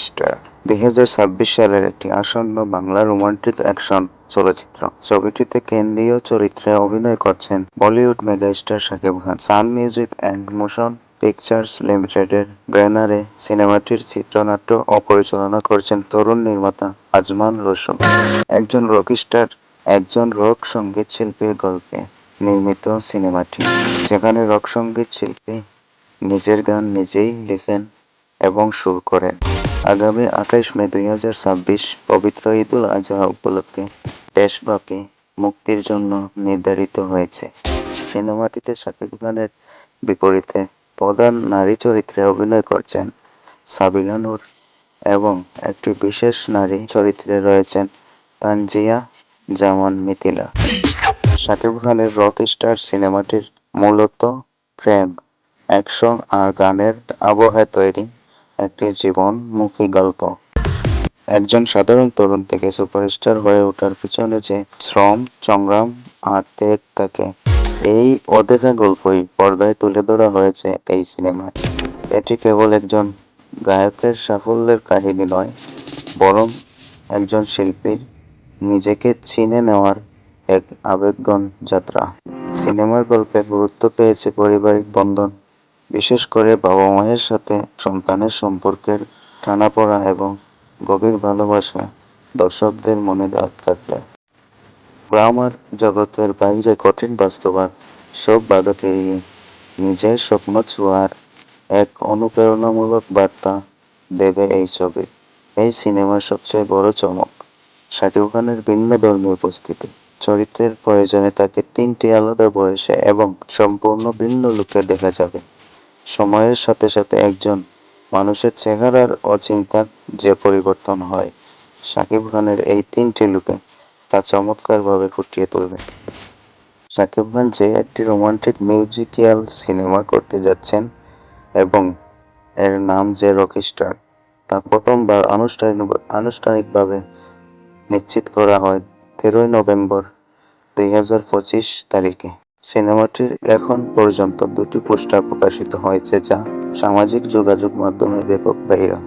Star 2026 সালের একটি আসন্ন বাংলা রোমান্টিক অ্যাকশন চলচ্চিত্র। ছবিটিতে কেন্দ্রীয় চরিত্রে অভিনয় করছেন Bollywood megastar Shakib Khan. Sun Music and Motion Pictures লিমিটেডের ব্যানারে সিনেমাটির চিত্রনাট্য ও পরিচালনা করছেন তরুণ নির্মাতা আজমান রসুল। একজন রক সঙ্গীত শিল্পীর গল্পে নির্মিত সিনেমাটি, যেখানে রক সঙ্গীত শিল্পী নিজের গান নিজেই লেখেন এবং সুর করেন। আগামী 28 মে 2026 পবিত্র ঈদুল আজহা উপলক্ষে দেশব্যাপী মুক্তির জন্য নির্ধারিত হয়েছে। সিনেমাটিতে শাকিব খানের বিপরীতে প্রধান নারী চরিত্রে অভিনয় করছেন সাবিনা নূর এবং একটি বিশেষ নারী চরিত্রে রয়েছেন তানজিয়া জামান মিথিলা। শাকিব খানের রক স্টার সিনেমাটির মূলত প্রেম, অ্যাকশন আর গানের আবহে তৈরি একটি জীবনমুখী গল্প। একজন সাধারণ তরুণ থেকে সুপারস্টার হয়ে ওঠার পিছনে যে শ্রম, সংগ্রাম আর ত্যাগ থাকে, এই অদেখা গল্পই পর্দায় তুলে ধরা হয়েছে এই সিনেমায়। এটি কেবল একজন গায়কের সাফল্যের কাহিনী নয়, বরং একজন শিল্পীর নিজেকে চিনে নেওয়ার এক আবেগঘন যাত্রা। সিনেমার গল্পে গুরুত্ব পেয়েছে পারিবারিক বন্ধন, বিশেষ করে বাবা-মায়ের সাথে সন্তানের সম্পর্কের টানাপোড়া এবং গভীর ভালোবাসা দর্শকদের মনে দাগ কাটবে। গ্ল্যামার জগতের বাইরে কঠিন বাস্তবতার সব বাধা পেরিয়ে নিজের স্বপ্ন ছোঁয়ার এক অনুপ্রেরণামূলক বার্তা দেবে এই ছবি। এই সিনেমার সবচেয়ে বড় চমক শাকিব খানের ভিন্নধর্মী উপস্থিতি। চরিত্রের প্রয়োজনে তাকে 3টি আলাদা বয়সে এবং সম্পূর্ণ ভিন্ন লুকে দেখা যাবে। সময়ের সাথে সাথে একজন মানুষের চেহারার ও চিন্তার যে পরিবর্তন হয়, শাকিব খানের এই 3টি লুকে তা চমৎকারভাবে ফুটিয়ে তুলবে। শাকিব খান যে একটি রোমান্টিক মিউজিক্যাল সিনেমা করতে যাচ্ছেন এবং এর নাম যে রকস্টার, তা প্রথমবার আনুষ্ঠানিকভাবে নিশ্চিত করা হয় 13 নভেম্বর 2025 তারিখে। সিনেমাটির এখন পর্যন্ত 2টি পোস্টার প্রকাশিত হয়েছে, যা সামাজিক যোগাযোগ মাধ্যমে ব্যাপক ভাইরাল।